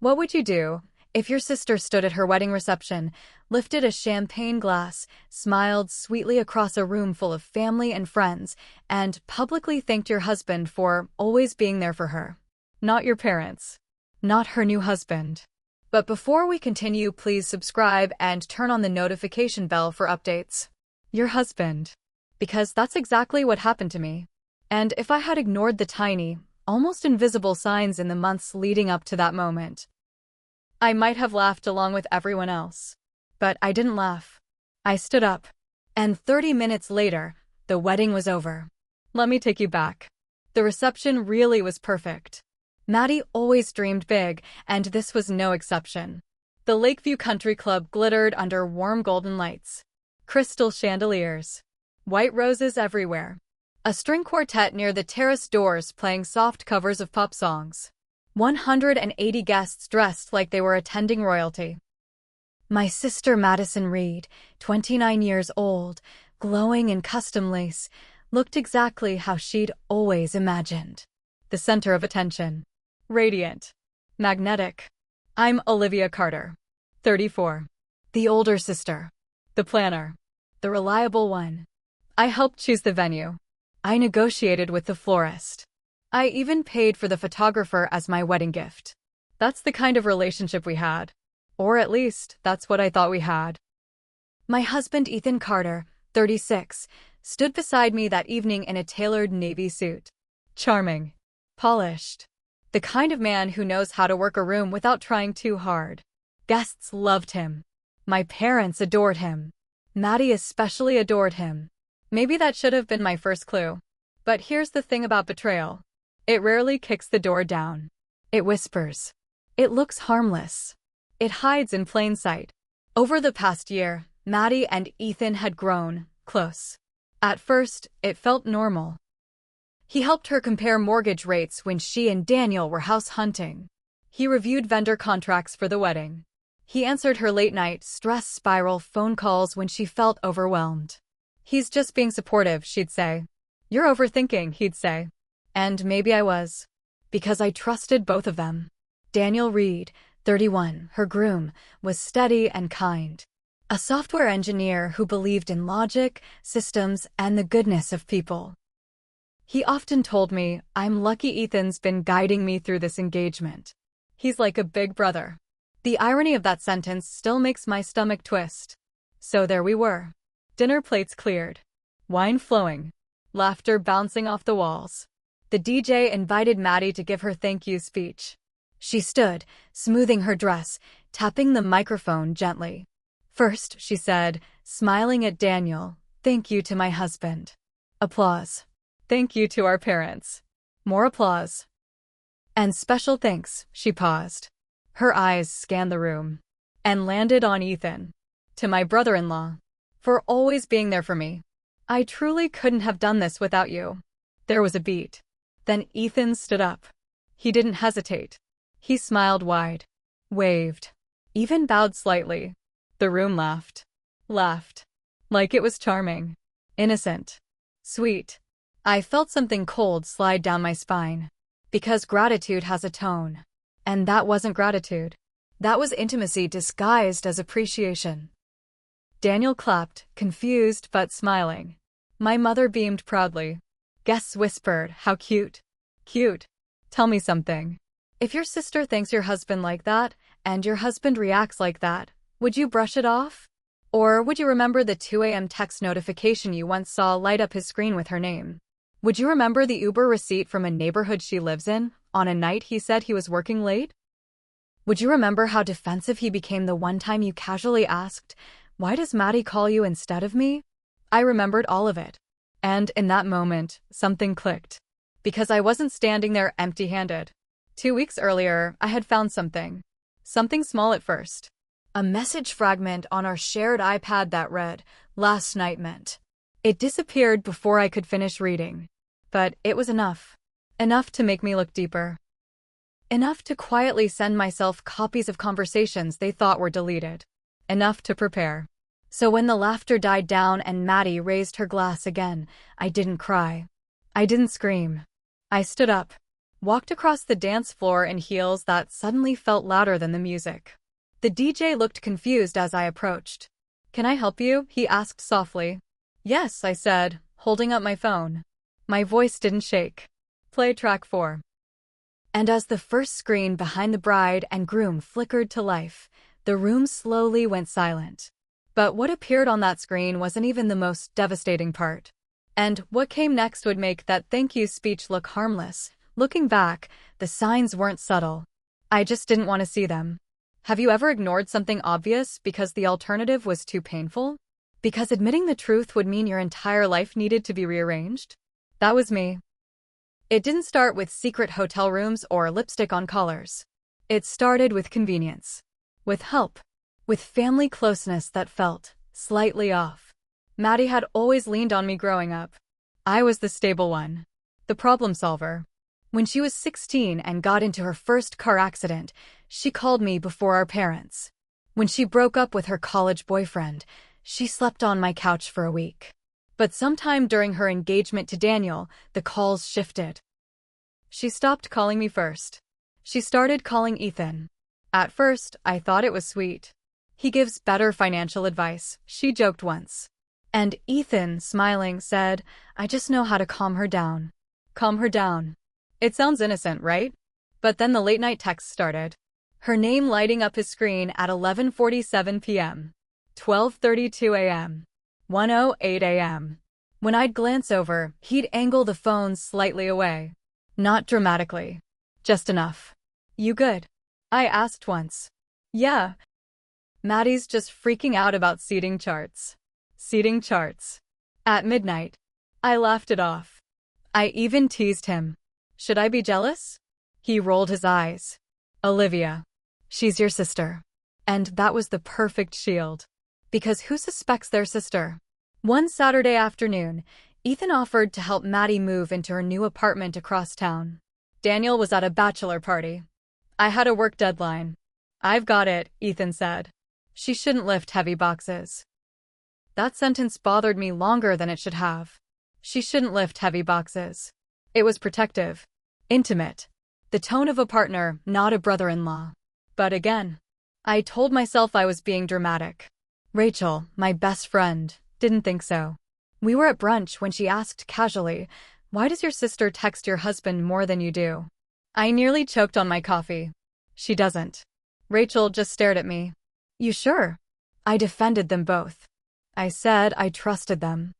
What would you do if your sister stood at her wedding reception, lifted a champagne glass, smiled sweetly across a room full of family and friends, and publicly thanked your husband for always being there for her? Not your parents. Not her new husband. But before we continue, please subscribe and turn on the notification bell for updates. Your husband. Because that's exactly what happened to me. And if I had ignored the tiny, almost invisible signs in the months leading up to that moment, I might have laughed along with everyone else. But I didn't laugh. I stood up. And 30 minutes later, the wedding was over. Let me take you back. The reception really was perfect. Maddie always dreamed big, and this was no exception. The Lakeview Country Club glittered under warm golden lights. Crystal chandeliers. White roses everywhere. A string quartet near the terrace doors playing soft covers of pop songs. 180 guests dressed like they were attending royalty. My sister Madison Reed, 29 years old, glowing in custom lace, looked exactly how she'd always imagined. The center of attention. Radiant. Magnetic. I'm Olivia Carter. 34. The older sister. The planner. The reliable one. I helped choose the venue. I negotiated with the florist. I even paid for the photographer as my wedding gift. That's the kind of relationship we had. Or at least, that's what I thought we had. My husband Ethan Carter, 36, stood beside me that evening in a tailored navy suit. Charming. Polished. The kind of man who knows how to work a room without trying too hard. Guests loved him. My parents adored him. Maddie especially adored him. Maybe that should have been my first clue. But here's the thing about betrayal. It rarely kicks the door down. It whispers. It looks harmless. It hides in plain sight. Over the past year, Maddie and Ethan had grown close. At first, it felt normal. He helped her compare mortgage rates when she and Daniel were house hunting. He reviewed vendor contracts for the wedding. He answered her late-night stress spiral phone calls when she felt overwhelmed. He's just being supportive, she'd say. You're overthinking, he'd say. And maybe I was. Because I trusted both of them. Daniel Reed, 31, her groom, was steady and kind. A software engineer who believed in logic, systems, and the goodness of people. He often told me, I'm lucky Ethan's been guiding me through this engagement. He's like a big brother. The irony of that sentence still makes my stomach twist. So there we were. Dinner plates cleared. Wine flowing. Laughter bouncing off the walls. The DJ invited Maddie to give her thank you speech. She stood, smoothing her dress, tapping the microphone gently. First, she said, smiling at Daniel, thank you to my husband. Applause. Thank you to our parents. More applause. And special thanks, she paused. Her eyes scanned the room. And landed on Ethan. To my brother-in-law. For always being there for me. I truly couldn't have done this without you. There was a beat. Then Ethan stood up. He didn't hesitate. He smiled wide. Waved. Even bowed slightly. The room laughed. Laughed. Like it was charming. Innocent. Sweet. I felt something cold slide down my spine. Because gratitude has a tone. And that wasn't gratitude. That was intimacy disguised as appreciation. Daniel clapped, confused but smiling. My mother beamed proudly. Guests whispered, how cute. Cute. Tell me something. If your sister thanks your husband like that, and your husband reacts like that, would you brush it off? Or would you remember the 2 a.m. text notification you once saw light up his screen with her name? Would you remember the Uber receipt from a neighborhood she lives in, on a night he said he was working late? Would you remember how defensive he became the one time you casually asked, why does Maddie call you instead of me? I remembered all of it. And in that moment, something clicked. Because I wasn't standing there empty-handed. 2 weeks earlier, I had found something. Something small at first. A message fragment on our shared iPad that read, last night meant. It disappeared before I could finish reading. But it was enough. Enough to make me look deeper. Enough to quietly send myself copies of conversations they thought were deleted. Enough to prepare. So when the laughter died down and Maddie raised her glass again, I didn't cry. I didn't scream. I stood up. walked across the dance floor in heels that suddenly felt louder than the music. The DJ looked confused as I approached. "Can I help you?" he asked softly. "Yes," I said, holding up my phone. My voice didn't shake. "Play track 4. And as the first screen behind the bride and groom flickered to life, the room slowly went silent. But what appeared on that screen wasn't even the most devastating part. And what came next would make that thank you speech look harmless. Looking back, the signs weren't subtle. I just didn't want to see them. Have you ever ignored something obvious because the alternative was too painful? Because admitting the truth would mean your entire life needed to be rearranged? That was me. It didn't start with secret hotel rooms or lipstick on collars. It started with convenience. With help. With family closeness that felt slightly off. Maddie had always leaned on me growing up. I was the stable one. The problem solver. When she was 16 and got into her first car accident, she called me before our parents. When she broke up with her college boyfriend, she slept on my couch for a week. But sometime during her engagement to Daniel, the calls shifted. She stopped calling me first. She started calling Ethan. At first, I thought it was sweet. "He gives better financial advice," she joked once. And Ethan, smiling, said, "I just know how to calm her down." Calm her down. It sounds innocent, right? But then the late-night texts started. Her name lighting up his screen at 11:47 p.m., 12:32 a.m., 1:08 a.m. When I'd glance over, he'd angle the phone slightly away. Not dramatically. Just enough. "You good?" I asked once. "Yeah. Maddie's just freaking out about seating charts." Seating charts. At midnight. I laughed it off. I even teased him. "Should I be jealous?" He rolled his eyes. "Olivia. She's your sister." And that was the perfect shield. Because who suspects their sister? One Saturday afternoon, Ethan offered to help Maddie move into her new apartment across town. Daniel was at a bachelor party. I had a work deadline. "I've got it," Ethan said. "She shouldn't lift heavy boxes." That sentence bothered me longer than it should have. She shouldn't lift heavy boxes. It was protective. Intimate. The tone of a partner, not a brother-in-law. But again, I told myself I was being dramatic. Rachel, my best friend, didn't think so. We were at brunch when she asked casually, "Why does your sister text your husband more than you do?" I nearly choked on my coffee. "She doesn't." Rachel just stared at me. "You sure?" I defended them both. I said I trusted them.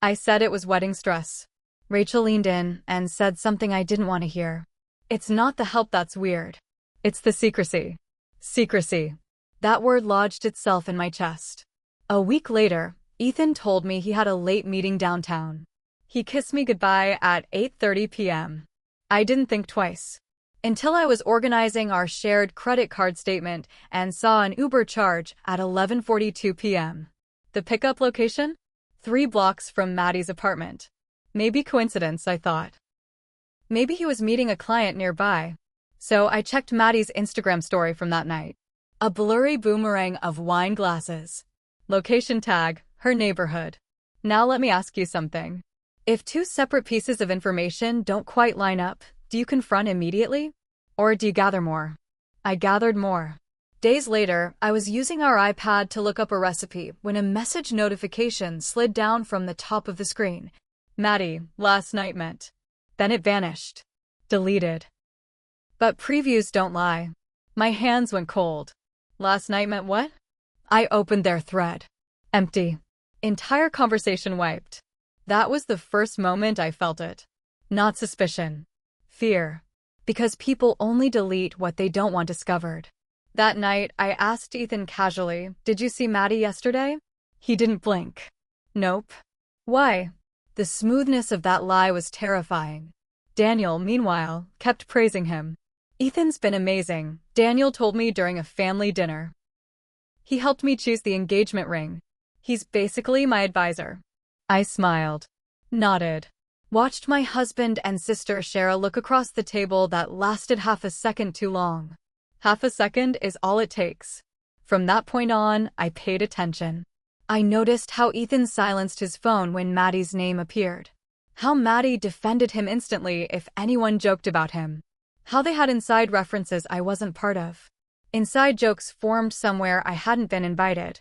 I said it was wedding stress. Rachel leaned in and said something I didn't want to hear. "It's not the help that's weird. It's the secrecy." Secrecy. That word lodged itself in my chest. A week later, Ethan told me he had a late meeting downtown. He kissed me goodbye at 8:30 p.m. I didn't think twice. Until I was organizing our shared credit card statement and saw an Uber charge at 11:42 p.m. The pickup location? 3 blocks from Maddie's apartment. Maybe coincidence, I thought. Maybe he was meeting a client nearby. So I checked Maddie's Instagram story from that night. A blurry boomerang of wine glasses. Location tag, her neighborhood. Now let me ask you something. If 2 separate pieces of information don't quite line up, do you confront immediately? Or do you gather more? I gathered more. Days later, I was using our iPad to look up a recipe when a message notification slid down from the top of the screen. "Maddie, last night meant." Then it vanished. Deleted. But previews don't lie. My hands went cold. Last night meant what? I opened their thread. Empty. Entire conversation wiped. That was the first moment I felt it. Not suspicion. Fear. Because people only delete what they don't want discovered. That night, I asked Ethan casually, "Did you see Maddie yesterday?" He didn't blink. Nope. Why? The smoothness of that lie was terrifying. Daniel, meanwhile, kept praising him. "Ethan's been amazing," Daniel told me during a family dinner. "He helped me choose the engagement ring. He's basically my advisor." I smiled. Nodded. Watched my husband and sister share a look across the table that lasted half a second too long. Half a second is all it takes. From that point on, I paid attention. I noticed how Ethan silenced his phone when Maddie's name appeared. How Maddie defended him instantly if anyone joked about him. How they had inside references I wasn't part of. Inside jokes formed somewhere I hadn't been invited.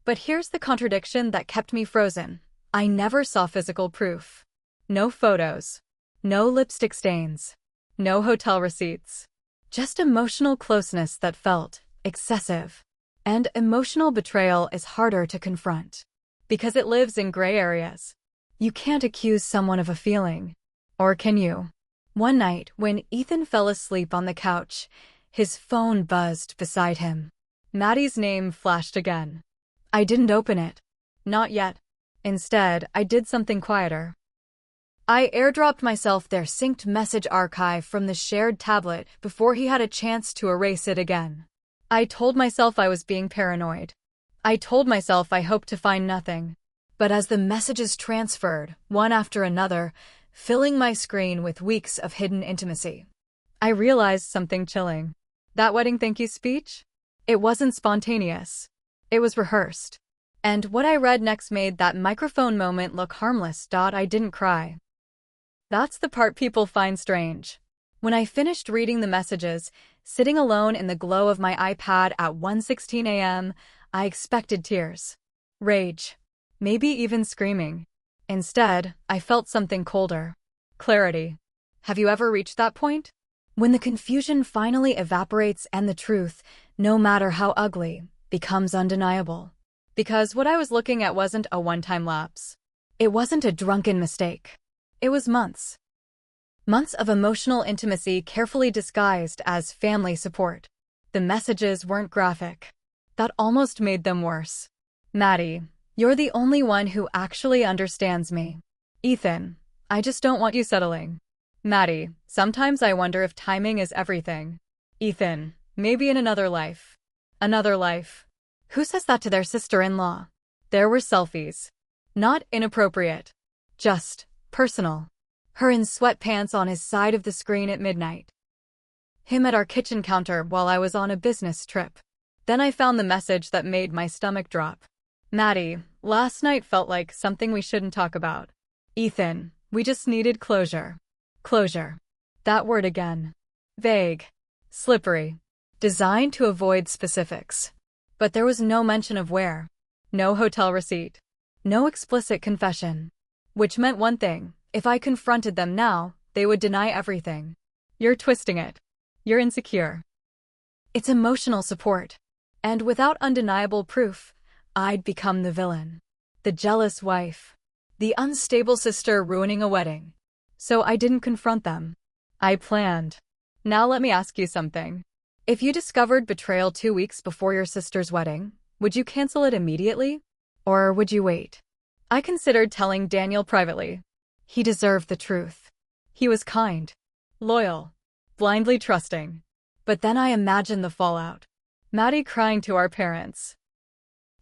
But here's the contradiction that kept me frozen. I never saw physical proof. No photos. No lipstick stains. No hotel receipts. Just emotional closeness that felt excessive. And emotional betrayal is harder to confront. Because it lives in gray areas. You can't accuse someone of a feeling. Or can you? One night, when Ethan fell asleep on the couch, his phone buzzed beside him. Maddie's name flashed again. I didn't open it. Not yet. Instead, I did something quieter. I airdropped myself their synced message archive from the shared tablet before he had a chance to erase it again. I told myself I was being paranoid. I told myself I hoped to find nothing. But as the messages transferred, one after another, filling my screen with weeks of hidden intimacy, I realized something chilling. That wedding thank you speech? It wasn't spontaneous. It was rehearsed. And what I read next made that microphone moment look harmless. I didn't cry. That's the part people find strange. When I finished reading the messages, sitting alone in the glow of my iPad at 1:16 a.m., I expected tears. Rage. Maybe even screaming. Instead, I felt something colder. Clarity. Have you ever reached that point? When the confusion finally evaporates and the truth, no matter how ugly, becomes undeniable. Because what I was looking at wasn't a one-time lapse. It wasn't a drunken mistake. It was months. Months of emotional intimacy carefully disguised as family support. The messages weren't graphic. That almost made them worse. Maddie, you're the only one who actually understands me. Ethan, I just don't want you settling. Maddie, sometimes I wonder if timing is everything. Ethan, maybe in another life. Another life. Who says that to their sister-in-law? There were selfies. Not inappropriate. Just personal. Her in sweatpants on his side of the screen at midnight. Him at our kitchen counter while I was on a business trip. Then I found the message that made my stomach drop. Maddie, last night felt like something we shouldn't talk about. Ethan, we just needed closure. Closure. That word again. Vague. Slippery. Designed to avoid specifics. But there was no mention of where. No hotel receipt. No explicit confession. Which meant one thing. If I confronted them now, they would deny everything. You're twisting it. You're insecure. It's emotional support. And without undeniable proof, I'd become the villain. The jealous wife. The unstable sister ruining a wedding. So I didn't confront them. I planned. Now let me ask you something. If you discovered betrayal 2 weeks before your sister's wedding, would you cancel it immediately? Or would you wait? I considered telling Daniel privately. He deserved the truth. He was kind. Loyal. Blindly trusting. But then I imagined the fallout. Maddie crying to our parents.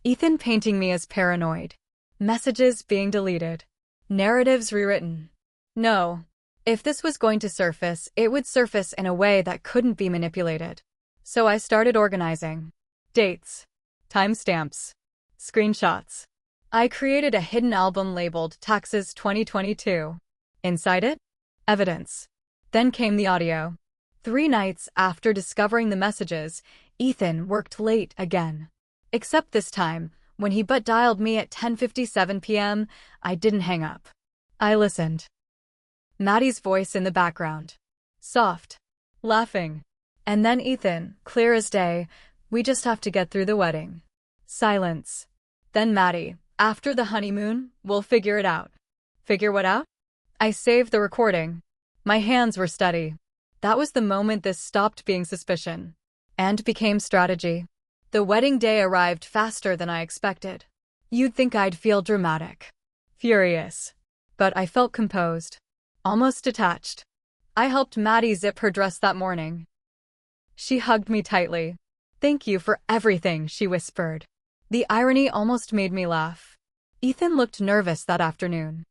Ethan painting me as paranoid. Messages being deleted. Narratives rewritten. No. If this was going to surface, it would surface in a way that couldn't be manipulated. So I started organizing. Dates. Timestamps. Screenshots. I created a hidden album labeled Taxes 2022. Inside it? Evidence. Then came the audio. 3 nights after discovering the messages, Ethan worked late again. Except this time, when he dialed me at 10:57 p.m., I didn't hang up. I listened. Maddie's voice in the background. Soft. Laughing. And then Ethan, clear as day, we just have to get through the wedding. Silence. Then Maddie, after the honeymoon, we'll figure it out. Figure what out? I saved the recording. My hands were steady. That was the moment this stopped being suspicion. And became strategy. The wedding day arrived faster than I expected. You'd think I'd feel dramatic. Furious. But I felt composed. Almost detached. I helped Maddie zip her dress that morning. She hugged me tightly. Thank you for everything, she whispered. The irony almost made me laugh. Ethan looked nervous that afternoon.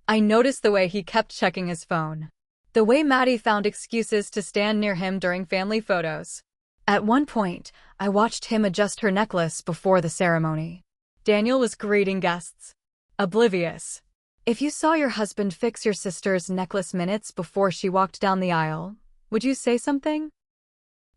I noticed the way he kept checking his phone. The way Maddie found excuses to stand near him during family photos. At one point, I watched him adjust her necklace before the ceremony. Daniel was greeting guests. Oblivious. If you saw your husband fix your sister's necklace minutes before she walked down the aisle, would you say something?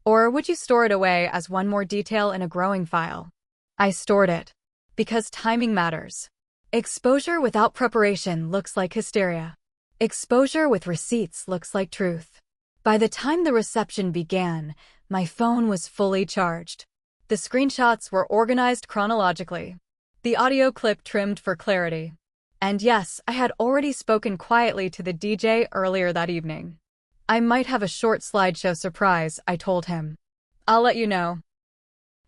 Or would you store it away as one more detail in a growing file? I stored it. Because timing matters. Exposure without preparation looks like hysteria. Exposure with receipts looks like truth. By the time the reception began, my phone was fully charged. The screenshots were organized chronologically. The audio clip trimmed for clarity. And yes, I had already spoken quietly to the DJ earlier that evening. I might have a short slideshow surprise, I told him. I'll let you know.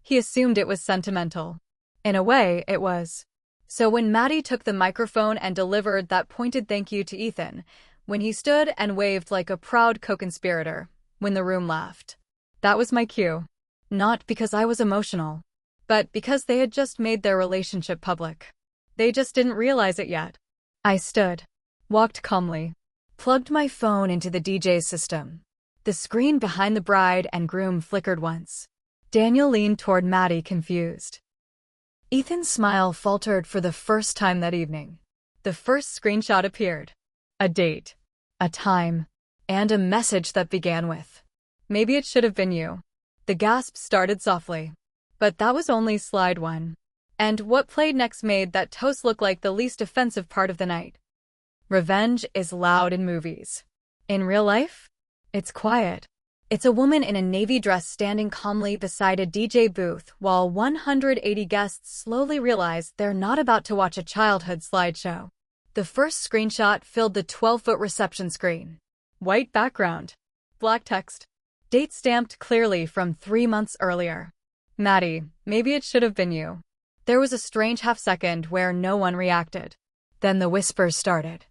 He assumed it was sentimental. In a way, it was. So when Maddie took the microphone and delivered that pointed thank you to Ethan, when he stood and waved like a proud co-conspirator, when the room laughed, that was my cue. Not because I was emotional, but because they had just made their relationship public. They just didn't realize it yet. I stood, walked calmly, plugged my phone into the DJ's system. The screen behind the bride and groom flickered once. Daniel leaned toward Maddie, confused. Ethan's smile faltered for the first time that evening. The first screenshot appeared. A date, a time, and a message that began with, "Maybe it should have been you." The gasp started softly. But that was only slide one. And what played next made that toast look like the least offensive part of the night. Revenge is loud in movies. In real life, it's quiet. It's a woman in a navy dress standing calmly beside a DJ booth while 180 guests slowly realize they're not about to watch a childhood slideshow. The first screenshot filled the 12-foot reception screen. White background. Black text. Date stamped clearly from 3 months earlier. Maddie, maybe it should have been you. There was a strange half-second where no one reacted. Then the whispers started.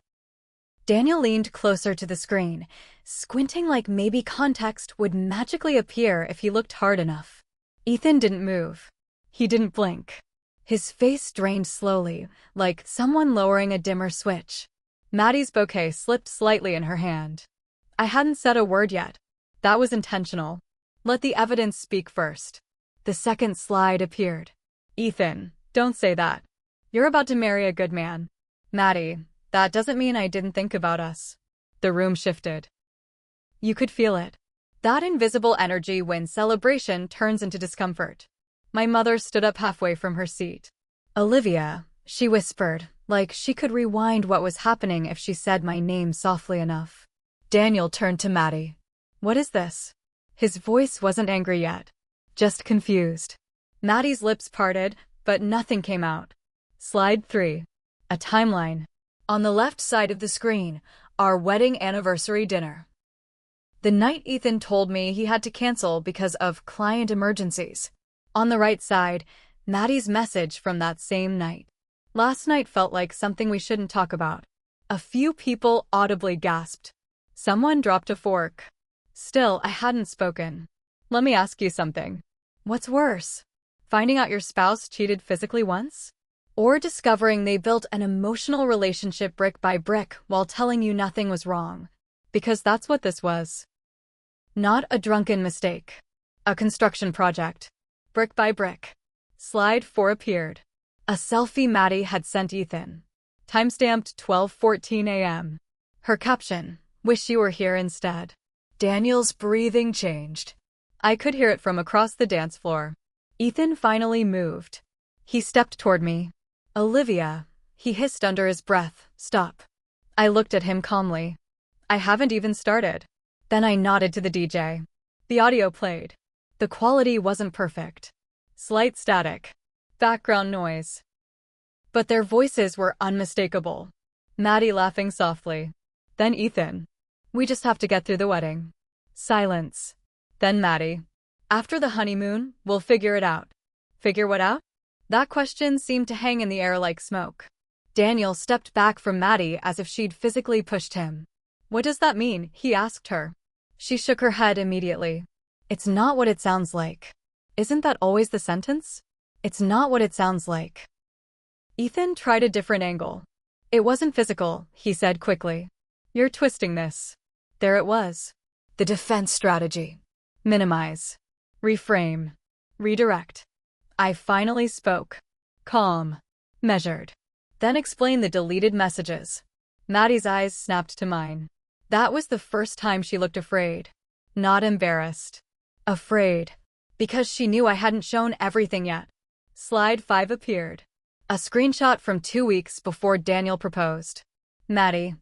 Daniel leaned closer to the screen, squinting like maybe context would magically appear if he looked hard enough. Ethan didn't move. He didn't blink. His face drained slowly, like someone lowering a dimmer switch. Maddie's bouquet slipped slightly in her hand. I hadn't said a word yet. That was intentional. Let the evidence speak first. The second slide appeared. Ethan, don't say that. You're about to marry a good man. Maddie, that doesn't mean I didn't think about us. The room shifted. You could feel it. That invisible energy when celebration turns into discomfort. My mother stood up halfway from her seat. Olivia, she whispered, like she could rewind what was happening if she said my name softly enough. Daniel turned to Maddie. What is this? His voice wasn't angry yet, just confused. Maddie's lips parted, but nothing came out. Slide 3. A timeline. On the left side of the screen, our wedding anniversary dinner. The night Ethan told me he had to cancel because of client emergencies. On the right side, Maddie's message from that same night. Last night felt like something we shouldn't talk about. A few people audibly gasped. Someone dropped a fork. Still, I hadn't spoken. Let me ask you something. What's worse? Finding out your spouse cheated physically once? Or discovering they built an emotional relationship brick by brick while telling you nothing was wrong? Because that's what this was. Not a drunken mistake. A construction project. Brick by brick. Slide 4 appeared. A selfie Maddie had sent Ethan. Timestamped 12:14 a.m. Her caption, "Wish you were here instead." Daniel's breathing changed. I could hear it from across the dance floor. Ethan finally moved. He stepped toward me. Olivia, he hissed under his breath, stop. I looked at him calmly. I haven't even started. Then I nodded to the DJ. The audio played. The quality wasn't perfect. Slight static. Background noise. But their voices were unmistakable. Maddie laughing softly. Then Ethan. We just have to get through the wedding. Silence. Then Maddie. After the honeymoon, we'll figure it out. Figure what out? That question seemed to hang in the air like smoke. Daniel stepped back from Maddie as if she'd physically pushed him. What does that mean? He asked her. She shook her head immediately. It's not what it sounds like. Isn't that always the sentence? It's not what it sounds like. Ethan tried a different angle. It wasn't physical, he said quickly. You're twisting this. There it was. The defense strategy. Minimize. Reframe. Redirect. I finally spoke. Calm. Measured. Then explain the deleted messages. Maddie's eyes snapped to mine. That was the first time she looked afraid. Not embarrassed. Afraid. Because she knew I hadn't shown everything yet. Slide 5 appeared. A screenshot from 2 weeks before Daniel proposed. Maddie.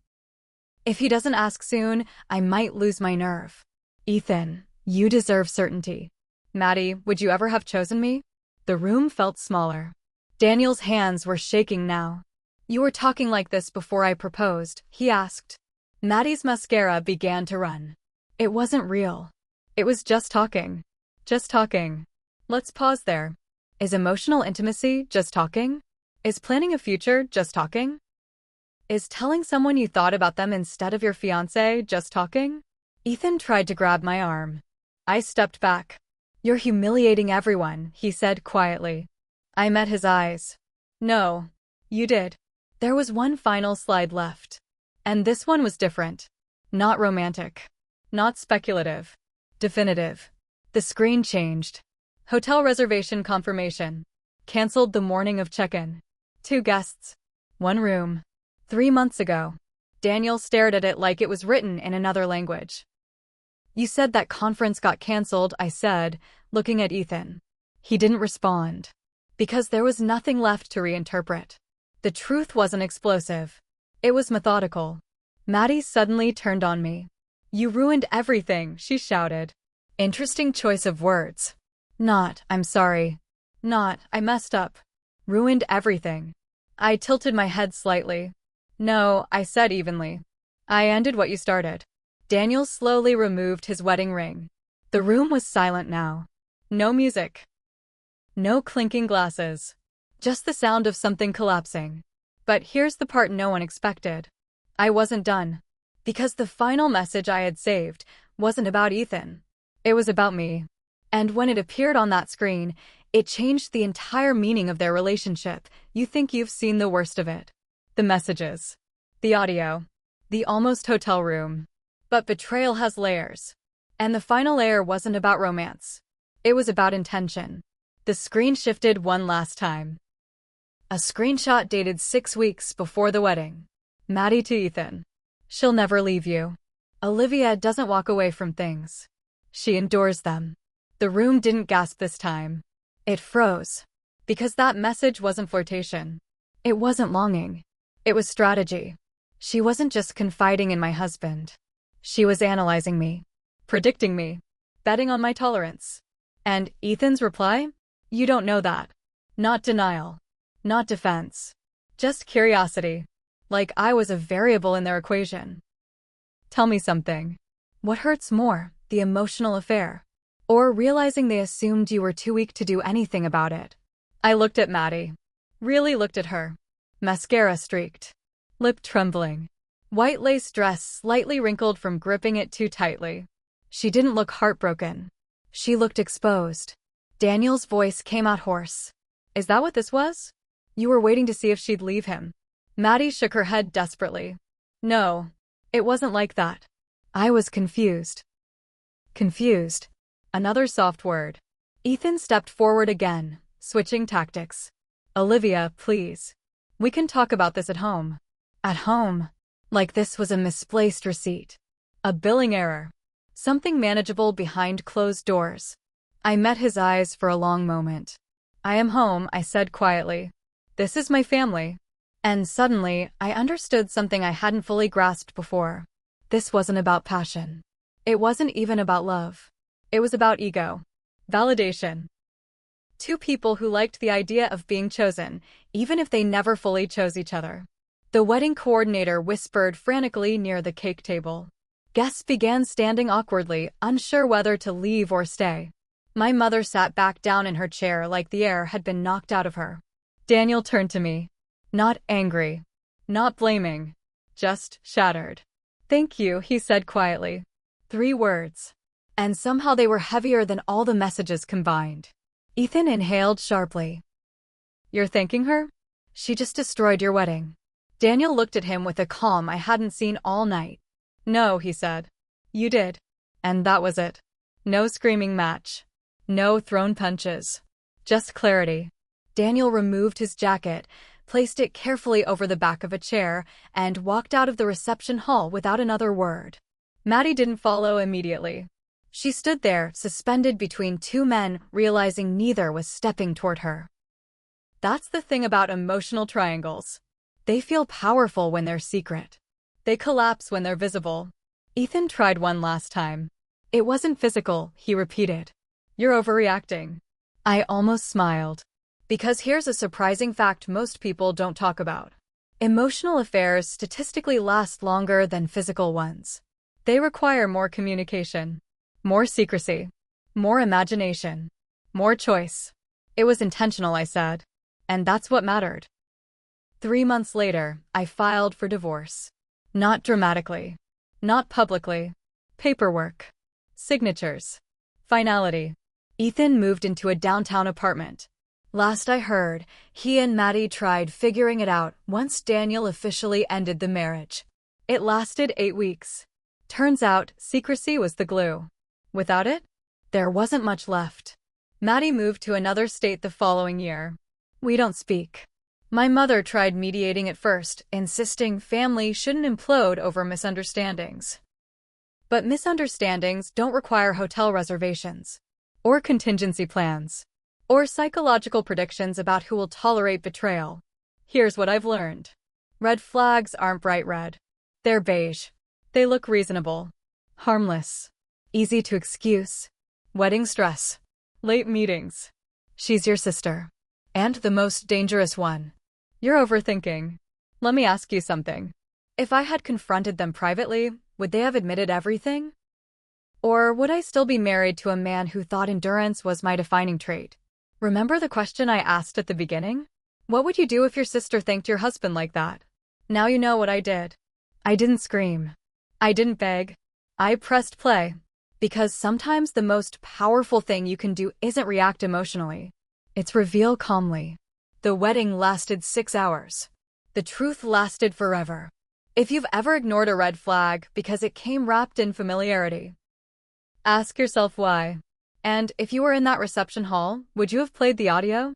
If he doesn't ask soon, I might lose my nerve. Ethan, you deserve certainty. Maddie, would you ever have chosen me? The room felt smaller. Daniel's hands were shaking now. You were talking like this before I proposed, he asked. Maddie's mascara began to run. It wasn't real. It was just talking. Just talking. Let's pause there. Is emotional intimacy just talking? Is planning a future just talking? Is telling someone you thought about them instead of your fiancé just talking? Ethan tried to grab my arm. I stepped back. You're humiliating everyone, he said quietly. I met his eyes. No, you did. There was one final slide left. And this one was different. Not romantic. Not speculative. Definitive. The screen changed. Hotel reservation confirmation. Cancelled the morning of check-in. 2 guests. 1 room. 3 months ago. Daniel stared at it like it was written in another language. You said that conference got cancelled, I said, looking at Ethan. He didn't respond. Because there was nothing left to reinterpret. The truth wasn't explosive. It was methodical. Maddie suddenly turned on me. You ruined everything, she shouted. Interesting choice of words. Not, I'm sorry. Not, I messed up. Ruined everything. I tilted my head slightly. No, I said evenly. I ended what you started. Daniel slowly removed his wedding ring. The room was silent now. No music. No clinking glasses. Just the sound of something collapsing. But here's the part no one expected. I wasn't done. Because the final message I had saved wasn't about Ethan. It was about me. And when it appeared on that screen, it changed the entire meaning of their relationship. You think you've seen the worst of it. The messages. The audio. The almost hotel room. But betrayal has layers. And the final layer wasn't about romance. It was about intention. The screen shifted one last time. A screenshot dated 6 weeks before the wedding. Maddie to Ethan. She'll never leave you. Olivia doesn't walk away from things. She endures them. The room didn't gasp this time. It froze. Because that message wasn't flirtation. It wasn't longing. It was strategy. She wasn't just confiding in my husband. She was analyzing me. Predicting me. Betting on my tolerance. And Ethan's reply? You don't know that. Not denial. Not defense. Just curiosity. Like I was a variable in their equation. Tell me something. What hurts more, the emotional affair? Or realizing they assumed you were too weak to do anything about it? I looked at Maddie. Really looked at her. Mascara streaked. Lip trembling. White lace dress slightly wrinkled from gripping it too tightly. She didn't look heartbroken. She looked exposed. Daniel's voice came out hoarse. Is that what this was? You were waiting to see if she'd leave him. Maddie shook her head desperately. No, it wasn't like that. I was confused. Confused. Another soft word. Ethan stepped forward again, switching tactics. Olivia, please. We can talk about this at home. At home. Like this was a misplaced receipt. A billing error. Something manageable behind closed doors. I met his eyes for a long moment. I am home, I said quietly. This is my family. And suddenly, I understood something I hadn't fully grasped before. This wasn't about passion. It wasn't even about love. It was about ego. Validation. 2 people who liked the idea of being chosen, even if they never fully chose each other. The wedding coordinator whispered frantically near the cake table. Guests began standing awkwardly, unsure whether to leave or stay. My mother sat back down in her chair like the air had been knocked out of her. Daniel turned to me. Not angry. Not blaming. Just shattered. Thank you, he said quietly. 3 words. And somehow they were heavier than all the messages combined. Ethan inhaled sharply. You're thanking her? She just destroyed your wedding. Daniel looked at him with a calm I hadn't seen all night. No, he said. You did. And that was it. No screaming match. No thrown punches. Just clarity. Daniel removed his jacket, placed it carefully over the back of a chair, and walked out of the reception hall without another word. Maddie didn't follow immediately. She stood there, suspended between two men, realizing neither was stepping toward her. That's the thing about emotional triangles. They feel powerful when they're secret. They collapse when they're visible. Ethan tried one last time. It wasn't physical, he repeated. You're overreacting. I almost smiled. Because here's a surprising fact most people don't talk about. Emotional affairs statistically last longer than physical ones. They require more communication, more secrecy, more imagination, more choice. It was intentional, I said. And that's what mattered. 3 months later, I filed for divorce. Not dramatically. Not publicly. Paperwork. Signatures. Finality. Ethan moved into a downtown apartment. Last I heard, he and Maddie tried figuring it out once Daniel officially ended the marriage. It lasted 8 weeks. Turns out, secrecy was the glue. Without it, there wasn't much left. Maddie moved to another state the following year. We don't speak. My mother tried mediating at first, insisting family shouldn't implode over misunderstandings. But misunderstandings don't require hotel reservations, or contingency plans, or psychological predictions about who will tolerate betrayal. Here's what I've learned. Red flags aren't bright red. They're beige. They look reasonable, harmless, easy to excuse. Wedding stress, late meetings. She's your sister. And the most dangerous one. You're overthinking. Let me ask you something. If I had confronted them privately, would they have admitted everything? Or would I still be married to a man who thought endurance was my defining trait? Remember the question I asked at the beginning? What would you do if your sister thanked your husband like that? Now you know what I did. I didn't scream. I didn't beg. I pressed play. Because sometimes the most powerful thing you can do isn't react emotionally. It's reveal calmly. The wedding lasted 6 hours. The truth lasted forever. If you've ever ignored a red flag because it came wrapped in familiarity, ask yourself why. And if you were in that reception hall, would you have played the audio?